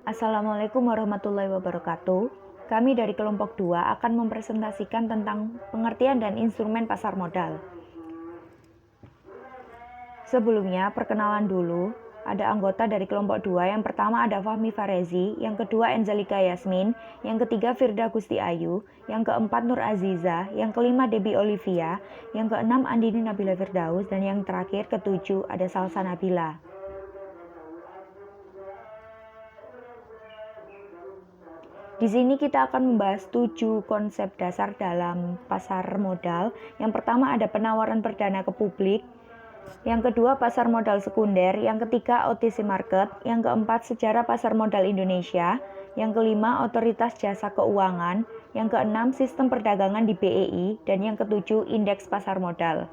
Assalamualaikum warahmatullahi wabarakatuh. Kami dari kelompok 2 akan mempresentasikan tentang pengertian dan instrumen pasar modal. Sebelumnya, perkenalan dulu. Ada anggota dari kelompok 2. Yang pertama ada Fahmi Farezi, yang kedua Enzalika Yasmin, yang ketiga Firda Gusti Ayu, yang keempat Nur Aziza, yang kelima Debbie Olivia, yang keenam Andini Nabila Firdaus, dan yang terakhir ketujuh ada Salsa Nabila. Di sini kita akan membahas 7 konsep dasar dalam pasar modal. Yang pertama ada penawaran perdana ke publik, yang kedua pasar modal sekunder, yang ketiga OTC market, yang keempat sejarah pasar modal Indonesia, yang kelima otoritas jasa keuangan, yang keenam sistem perdagangan di BEI, dan yang ketujuh indeks pasar modal.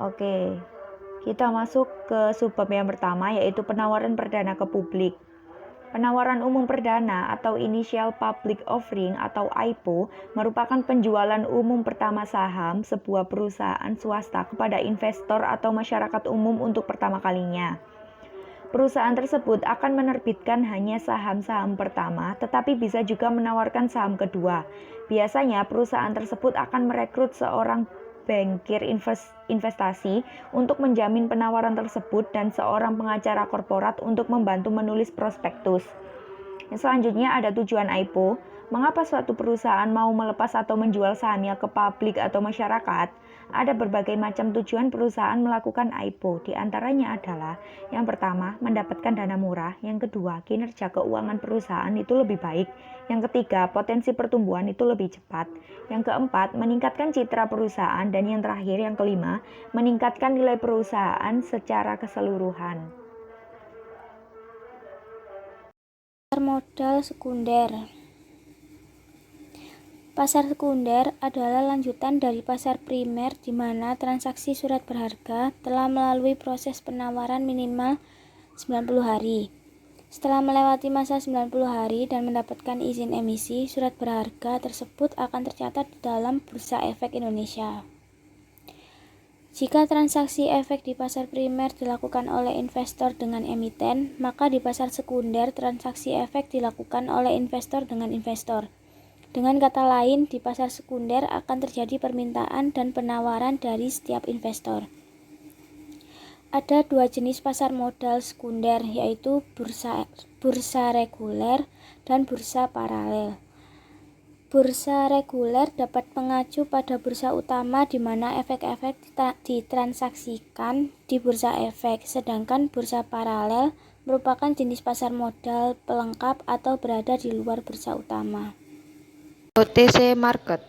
Oke, kita masuk ke subbab yang pertama, yaitu penawaran perdana ke publik. Penawaran umum perdana atau Initial Public Offering atau IPO merupakan penjualan umum pertama saham sebuah perusahaan swasta kepada investor atau masyarakat umum untuk pertama kalinya. Perusahaan tersebut akan menerbitkan hanya saham-saham pertama, tetapi bisa juga menawarkan saham kedua. Biasanya perusahaan tersebut akan merekrut seorang bankir investasi untuk menjamin penawaran tersebut dan seorang pengacara korporat untuk membantu menulis prospektus. Selanjutnya ada tujuan IPO. Mengapa suatu perusahaan mau melepas atau menjual sahamnya ke publik atau masyarakat? Ada berbagai macam tujuan perusahaan melakukan IPO. Di antaranya adalah yang pertama, mendapatkan dana murah. Yang kedua, kinerja keuangan perusahaan itu lebih baik. Yang ketiga, potensi pertumbuhan itu lebih cepat. Yang keempat, meningkatkan citra perusahaan. Dan yang terakhir, yang kelima, meningkatkan nilai perusahaan secara keseluruhan. Pasar modal sekunder. Pasar sekunder adalah lanjutan dari pasar primer di mana transaksi surat berharga telah melalui proses penawaran minimal 90 hari. Setelah melewati masa 90 hari dan mendapatkan izin emisi, surat berharga tersebut akan tercatat di dalam Bursa Efek Indonesia. Jika transaksi efek di pasar primer dilakukan oleh investor dengan emiten, maka di pasar sekunder transaksi efek dilakukan oleh investor dengan investor. Dengan kata lain, di pasar sekunder akan terjadi permintaan dan penawaran dari setiap investor. Ada dua jenis pasar modal sekunder, yaitu bursa reguler dan bursa paralel. Bursa reguler dapat mengacu pada bursa utama di mana efek-efek ditransaksikan di bursa efek, sedangkan bursa paralel merupakan jenis pasar modal pelengkap atau berada di luar bursa utama. OTC Market.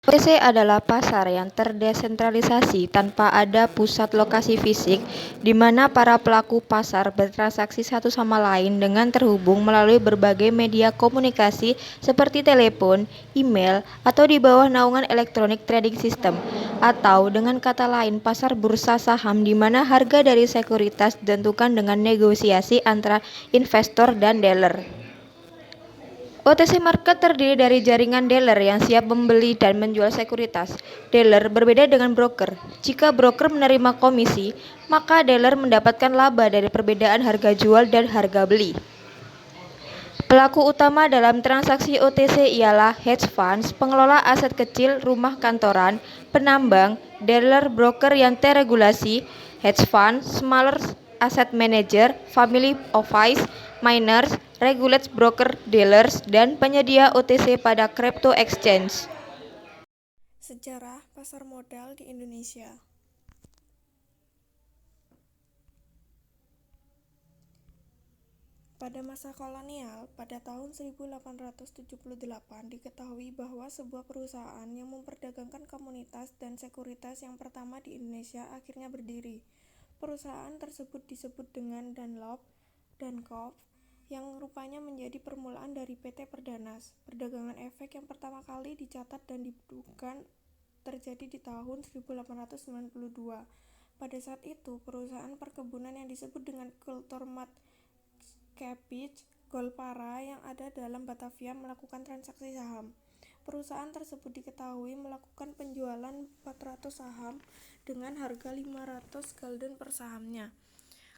OTC adalah pasar yang terdesentralisasi tanpa ada pusat lokasi fisik di mana para pelaku pasar bertransaksi satu sama lain dengan terhubung melalui berbagai media komunikasi seperti telepon, email, atau di bawah naungan electronic trading system. Atau dengan kata lain pasar bursa saham di mana harga dari sekuritas ditentukan dengan negosiasi antara investor dan dealer. OTC Market terdiri dari jaringan dealer yang siap membeli dan menjual sekuritas. Dealer berbeda dengan broker. Jika broker menerima komisi, maka dealer mendapatkan laba dari perbedaan harga jual dan harga beli. Pelaku utama dalam transaksi OTC ialah hedge funds, pengelola aset kecil, rumah kantoran, penambang, dealer broker yang terregulasi, hedge fund, smaller asset manager, family office, miners, regulated broker dealers, dan penyedia OTC pada crypto exchange. Sejarah pasar modal di Indonesia. Pada masa kolonial, pada tahun 1878 diketahui bahwa sebuah perusahaan yang memperdagangkan komoditas dan sekuritas yang pertama di Indonesia akhirnya berdiri. Perusahaan tersebut disebut dengan Dunlop dan Co. yang rupanya menjadi permulaan dari PT Perdanas. Perdagangan efek yang pertama kali dicatat dan diduga terjadi di tahun 1892. Pada saat itu, perusahaan perkebunan yang disebut dengan Kulturmat Cabbage Golpara yang ada dalam Batavia melakukan transaksi saham. Perusahaan tersebut diketahui melakukan penjualan 400 saham dengan harga 500 gulden per sahamnya.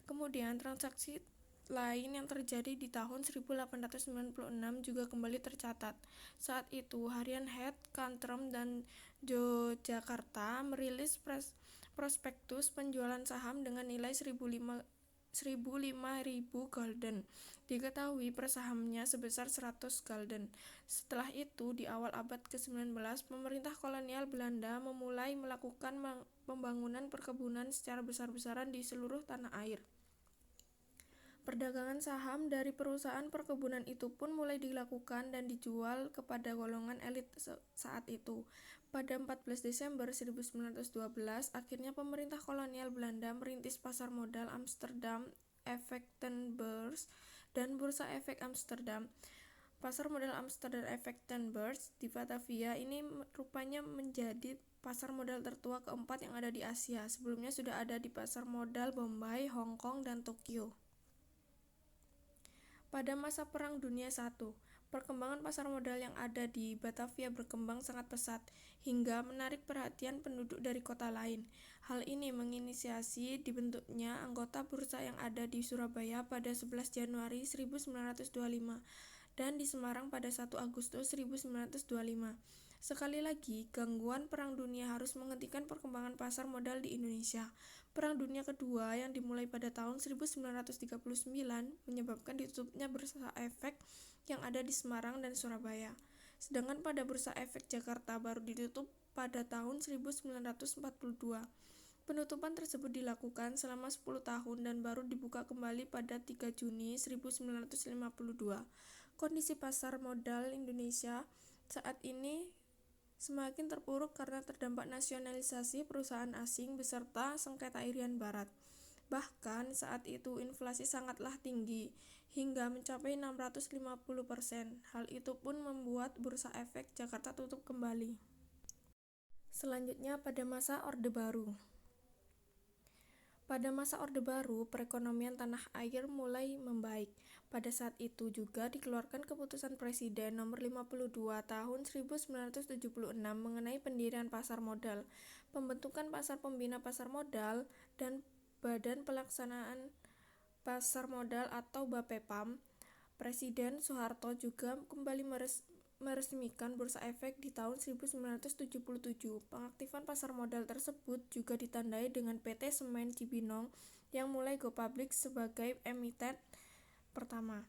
Kemudian transaksi lain yang terjadi di tahun 1896 juga kembali tercatat. Saat itu, harian Head, Cantrem, dan Yogyakarta merilis prospektus penjualan saham dengan nilai 1.500 gulden. Diketahui per sahamnya sebesar 100 gulden. Setelah itu, di awal abad ke-19, pemerintah kolonial Belanda memulai melakukan pembangunan perkebunan secara besar-besaran di seluruh tanah air. Perdagangan saham dari perusahaan perkebunan itu pun mulai dilakukan dan dijual kepada golongan elit saat itu. Pada 14 Desember 1912, akhirnya pemerintah kolonial Belanda merintis pasar modal Amsterdam Effectenbeurs dan Bursa Efek Amsterdam. Pasar modal Amsterdam Effectenbeurs di Batavia ini rupanya menjadi pasar modal tertua keempat yang ada di Asia. Sebelumnya sudah ada di pasar modal Bombay, Hong Kong, dan Tokyo. Pada masa Perang Dunia I, perkembangan pasar modal yang ada di Batavia berkembang sangat pesat, hingga menarik perhatian penduduk dari kota lain. Hal ini menginisiasi dibentuknya anggota bursa yang ada di Surabaya pada 11 Januari 1925 dan di Semarang pada 1 Agustus 1925. Sekali lagi, gangguan Perang Dunia harus menghentikan perkembangan pasar modal di Indonesia. Perang Dunia Kedua yang dimulai pada tahun 1939 menyebabkan ditutupnya Bursa Efek yang ada di Semarang dan Surabaya. Sedangkan pada Bursa Efek Jakarta baru ditutup pada tahun 1942. Penutupan tersebut dilakukan selama 10 tahun dan baru dibuka kembali pada 3 Juni 1952. Kondisi pasar modal Indonesia saat ini semakin terpuruk karena terdampak nasionalisasi perusahaan asing beserta sengketa Irian Barat. Bahkan saat itu inflasi sangatlah tinggi, hingga mencapai 650%. Hal itu pun membuat Bursa Efek Jakarta tutup kembali. Selanjutnya pada masa Orde Baru. Pada masa Orde Baru, perekonomian tanah air mulai membaik. Pada saat itu juga dikeluarkan keputusan Presiden nomor 52 tahun 1976 mengenai pendirian pasar modal, pembentukan pasar pembina pasar modal, dan Badan Pelaksanaan Pasar Modal atau BAPEPAM. Presiden Soeharto juga kembali meresmikan Bursa Efek di tahun 1977. Pengaktifan pasar modal tersebut juga ditandai dengan PT Semen Cibinong yang mulai go public sebagai emiten pertama.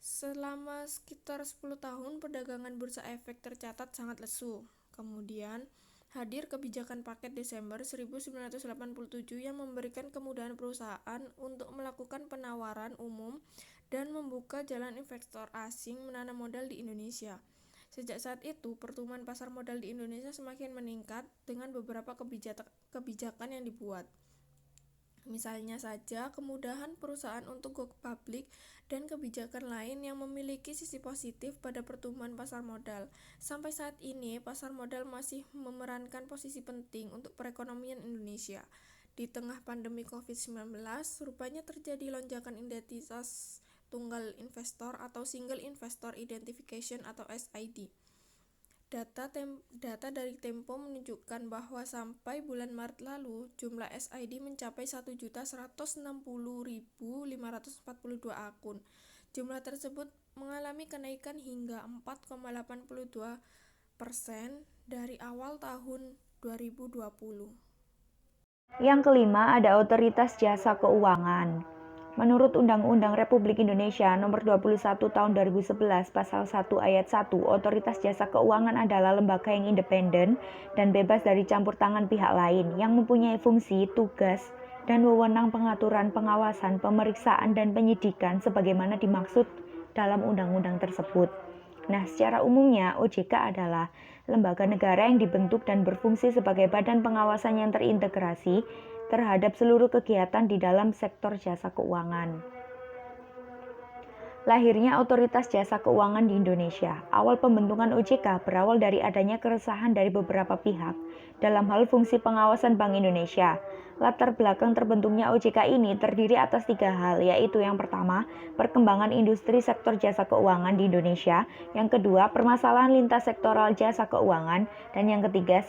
Selama sekitar 10 tahun perdagangan Bursa Efek tercatat sangat lesu. Kemudian hadir kebijakan Paket Desember 1987 yang memberikan kemudahan perusahaan untuk melakukan penawaran umum dan membuka jalan investor asing menanam modal di Indonesia. Sejak saat itu, pertumbuhan pasar modal di Indonesia semakin meningkat dengan beberapa kebijakan yang dibuat. Misalnya saja, kemudahan perusahaan untuk go public dan kebijakan lain yang memiliki sisi positif pada pertumbuhan pasar modal. Sampai saat ini, pasar modal masih memerankan posisi penting untuk perekonomian Indonesia. Di tengah pandemi COVID-19, rupanya terjadi lonjakan identitas tunggal investor atau Single Investor Identification atau SID. Data dari Tempo menunjukkan bahwa sampai bulan Maret lalu, jumlah SID mencapai 1.160.542 akun. Jumlah tersebut mengalami kenaikan hingga 4,82% dari awal tahun 2020. Yang kelima ada Otoritas Jasa Keuangan. Menurut Undang-Undang Republik Indonesia Nomor 21 Tahun 2011 Pasal 1 Ayat 1, Otoritas Jasa Keuangan adalah lembaga yang independen dan bebas dari campur tangan pihak lain yang mempunyai fungsi, tugas, dan wewenang pengaturan, pengawasan, pemeriksaan, dan penyidikan sebagaimana dimaksud dalam undang-undang tersebut. Nah, secara umumnya OJK adalah lembaga negara yang dibentuk dan berfungsi sebagai badan pengawasan yang terintegrasi terhadap seluruh kegiatan di dalam sektor jasa keuangan. Lahirnya Otoritas Jasa Keuangan di Indonesia. Awal pembentukan OJK berawal dari adanya keresahan dari beberapa pihak dalam hal fungsi pengawasan Bank Indonesia. Latar belakang terbentuknya OJK ini terdiri atas 3 hal, yaitu yang pertama, perkembangan industri sektor jasa keuangan di Indonesia, yang kedua, permasalahan lintas sektoral jasa keuangan, dan yang ketiga,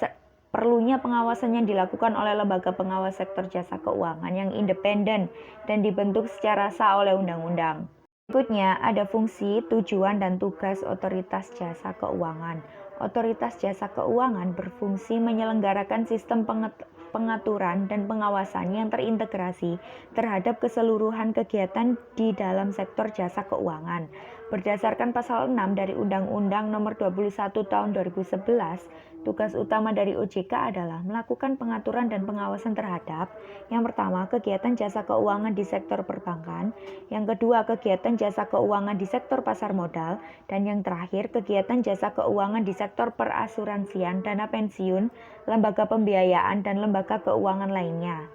perlunya pengawasan yang dilakukan oleh lembaga pengawas sektor jasa keuangan yang independen dan dibentuk secara sah oleh undang-undang. Berikutnya ada fungsi, tujuan, dan tugas Otoritas Jasa Keuangan. Otoritas Jasa Keuangan berfungsi menyelenggarakan sistem pengaturan dan pengawasan yang terintegrasi terhadap keseluruhan kegiatan di dalam sektor jasa keuangan. Berdasarkan pasal 6 dari Undang-Undang Nomor 21 Tahun 2011, tugas utama dari OJK adalah melakukan pengaturan dan pengawasan terhadap yang pertama, kegiatan jasa keuangan di sektor perbankan, yang kedua, kegiatan jasa keuangan di sektor pasar modal, dan yang terakhir, kegiatan jasa keuangan di sektor perasuransian, dana pensiun, lembaga pembiayaan, dan lembaga keuangan lainnya.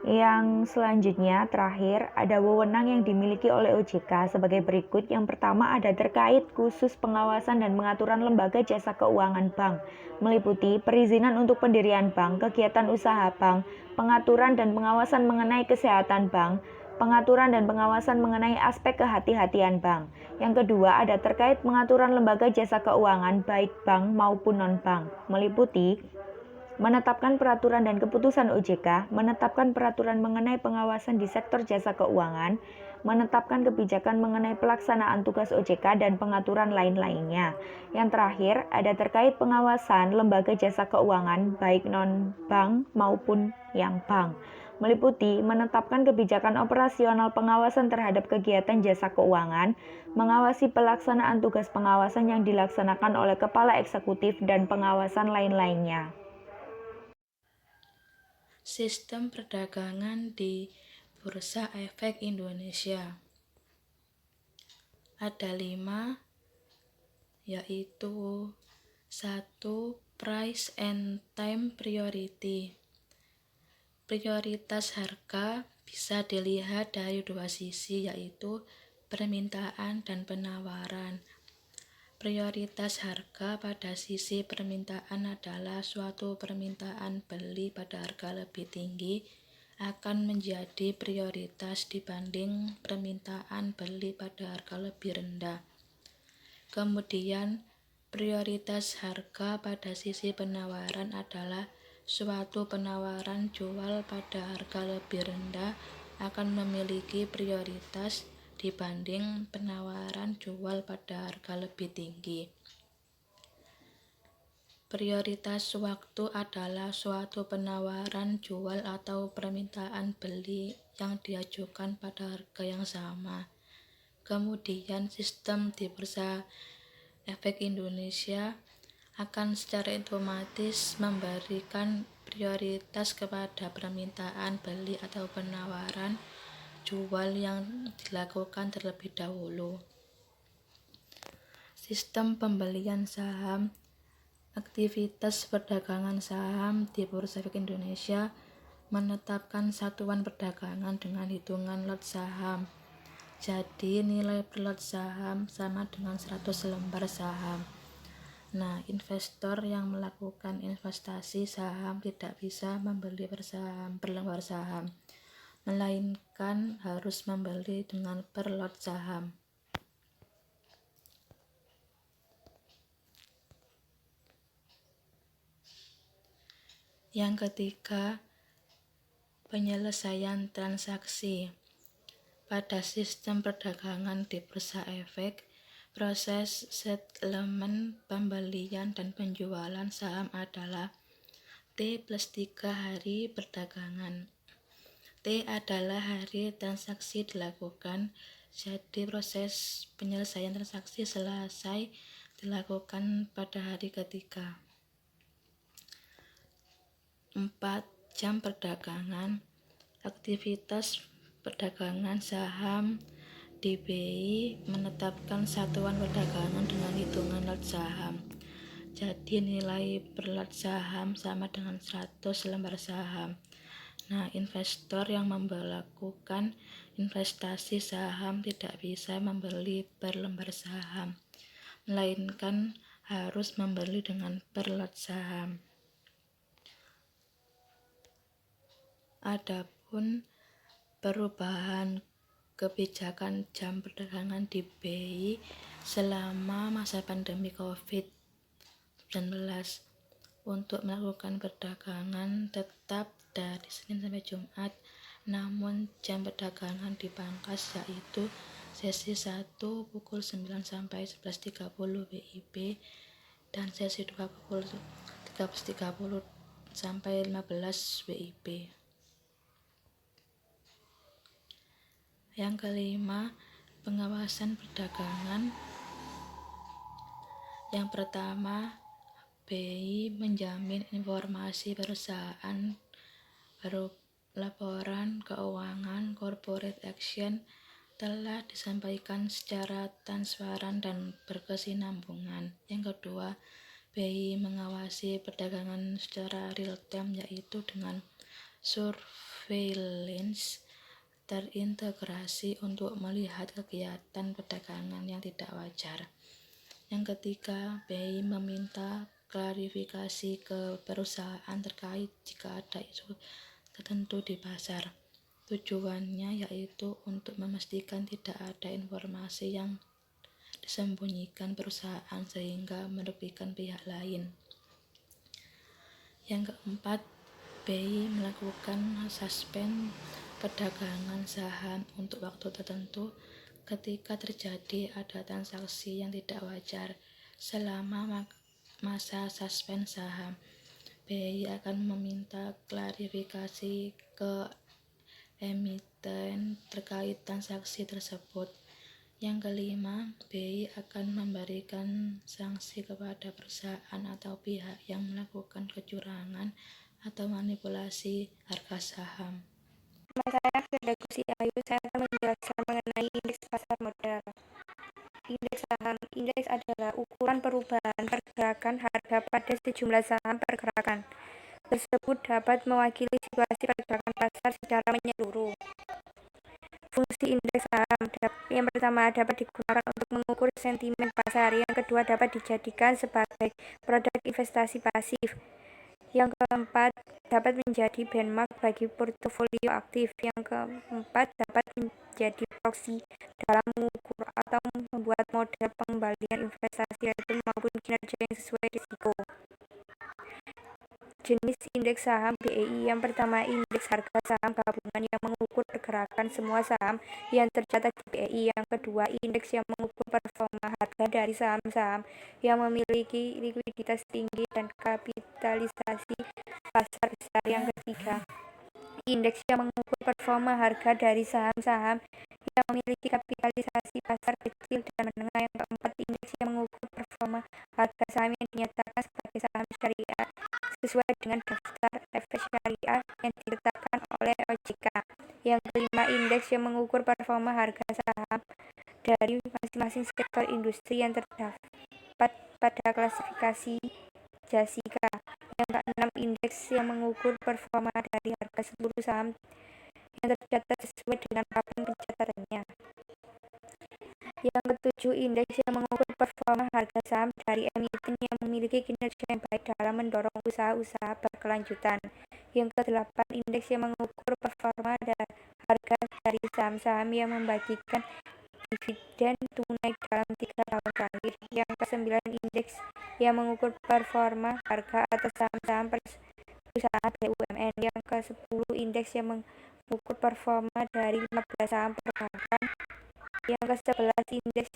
Yang selanjutnya, terakhir, ada wewenang yang dimiliki oleh OJK sebagai berikut. Yang pertama ada terkait khusus pengawasan dan pengaturan lembaga jasa keuangan bank, meliputi perizinan untuk pendirian bank, kegiatan usaha bank, pengaturan dan pengawasan mengenai kesehatan bank, pengaturan dan pengawasan mengenai aspek kehati-hatian bank. Yang kedua ada terkait pengaturan lembaga jasa keuangan baik bank maupun non-bank, meliputi menetapkan peraturan dan keputusan OJK, menetapkan peraturan mengenai pengawasan di sektor jasa keuangan, menetapkan kebijakan mengenai pelaksanaan tugas OJK dan pengaturan lain-lainnya. Yang terakhir, ada terkait pengawasan lembaga jasa keuangan baik non-bank maupun yang bank, meliputi menetapkan kebijakan operasional pengawasan terhadap kegiatan jasa keuangan, mengawasi pelaksanaan tugas pengawasan yang dilaksanakan oleh kepala eksekutif dan pengawasan lain-lainnya. Sistem perdagangan di Bursa Efek Indonesia ada 5, yaitu 1. Price and time priority. Prioritas harga bisa dilihat dari dua sisi, yaitu permintaan dan penawaran. Prioritas harga pada sisi permintaan adalah suatu permintaan beli pada harga lebih tinggi akan menjadi prioritas dibanding permintaan beli pada harga lebih rendah. Kemudian, prioritas harga pada sisi penawaran adalah suatu penawaran jual pada harga lebih rendah akan memiliki prioritas dibanding penawaran jual pada harga lebih tinggi. Prioritas waktu adalah suatu penawaran jual atau permintaan beli yang diajukan pada harga yang sama. Kemudian sistem di Bursa Efek Indonesia akan secara otomatis memberikan prioritas kepada permintaan beli atau penawaran jual yang dilakukan terlebih dahulu. Sistem pembelian saham. Aktivitas perdagangan saham di Bursa Efek Indonesia menetapkan satuan perdagangan dengan hitungan lot saham. Jadi nilai per lot saham sama dengan 100 lembar saham. Nah, investor yang melakukan investasi saham tidak bisa membeli per lembar saham, melainkan harus membeli dengan per lot saham. Yang ketiga, penyelesaian transaksi. Pada sistem perdagangan di Bursa Efek, proses settlement pembelian dan penjualan saham adalah T plus 3 hari perdagangan. T adalah hari transaksi dilakukan, jadi proses penyelesaian transaksi selesai dilakukan pada hari ketiga. 4 jam perdagangan. Aktivitas perdagangan saham di BI menetapkan satuan perdagangan dengan hitungan lot saham. Jadi nilai per lot saham sama dengan 100 lembar saham. Nah, investor yang melakukan investasi saham tidak bisa membeli per lembar saham, melainkan harus membeli dengan per lot saham. Adapun perubahan kebijakan jam perdagangan di BI selama masa pandemi COVID 2019 untuk melakukan perdagangan tetap dari Senin sampai Jumat, namun jam perdagangan dipangkas, yaitu sesi 1 pukul 9 sampai 11.30 WIB dan sesi 2 pukul 13.30 sampai 15 WIB. Yang kelima, pengawasan perdagangan. Yang pertama, BI menjamin informasi perusahaan, laporan keuangan, corporate action telah disampaikan secara transparan dan berkesinambungan. Yang kedua, BI mengawasi perdagangan secara real time, yaitu dengan surveillance terintegrasi untuk melihat kegiatan perdagangan yang tidak wajar. Yang ketiga, BI meminta klarifikasi ke perusahaan terkait jika ada isu tertentu di pasar. Tujuannya yaitu untuk memastikan tidak ada informasi yang disembunyikan perusahaan sehingga merugikan pihak lain. Yang keempat, BI melakukan suspend perdagangan saham untuk waktu tertentu ketika terjadi ada transaksi yang tidak wajar. Selama masa suspend saham, BI akan meminta klarifikasi ke emiten terkait transaksi tersebut. Yang kelima, BI akan memberikan sanksi kepada perusahaan atau pihak yang melakukan kecurangan atau manipulasi harga saham. Nama saya Firda Gusti Ayu. Saya akan menjelaskan mengenai indeks pasar modal. Indeks saham. Indeks adalah ukuran perubahan pergerakan harga pada sejumlah saham pergerakan. Tersebut dapat mewakili situasi pergerakan pasar secara menyeluruh. Fungsi indeks saham. Yang pertama, dapat digunakan untuk mengukur sentimen pasar. Yang kedua, dapat dijadikan sebagai produk investasi pasif. Yang keempat, dapat menjadi benchmark bagi portofolio aktif. Yang keempat, dapat menjadi proksi dalam mengukur atau membuat model pengembalian investasi return maupun kinerja yang sesuai risiko. Jenis indeks saham BEI. Yang pertama, indeks harga saham gabungan yang mengukur pergerakan semua saham yang tercatat di BEI. Yang kedua, indeks yang mengukur performa harga dari saham-saham yang memiliki likuiditas tinggi dan kapitalisasi pasar besar. Yang ketiga, indeks yang mengukur performa harga dari saham-saham yang memiliki kapitalisasi pasar kecil dan menengah. Yang keempat, indeks yang mengukur performa harga saham yang dinyatakan sebagai saham syariah sesuai dengan daftar efek syariah yang ditetapkan oleh OJK. Yang kelima, indeks yang mengukur performa harga saham dari masing-masing sektor industri yang terdapat pada klasifikasi JASIKA. Yang keenam, indeks yang mengukur performa dari harga seluruh saham yang tercatat sesuai dengan papan pencatatannya. Yang ketujuh, indeks yang mengukur performa harga saham dari emiten yang memiliki kinerja yang baik dalam mendorong usaha-usaha berkelanjutan. Yang kedelapan, indeks yang mengukur performa harga dari saham-saham yang membagikan dividen tunai dalam 3 tahun terakhir. Yang kesembilan, indeks yang mengukur performa harga atas saham-saham perusahaan BUMN. Yang ke-10, indeks yang mengukur performa dari 15 saham perbankan. Yang ke-11, indeks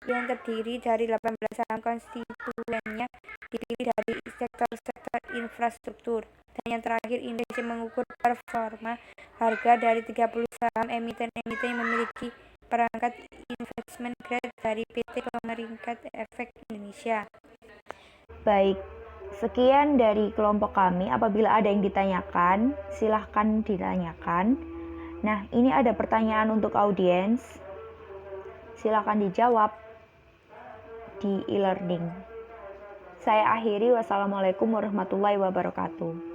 yang terdiri dari 18 saham konstituennya dipilih dari sektor-sektor infrastruktur. Dan yang terakhir, indeks yang mengukur performa harga dari 30 saham emiten-emiten yang memiliki perangkat investment grade dari PT Pemeringkat Efek Indonesia. Baik, sekian dari kelompok kami. Apabila ada yang ditanyakan, silahkan ditanyakan. Nah, ini ada pertanyaan untuk audiens. Silahkan dijawab di e-learning. Saya akhiri. Wassalamualaikum warahmatullahi wabarakatuh.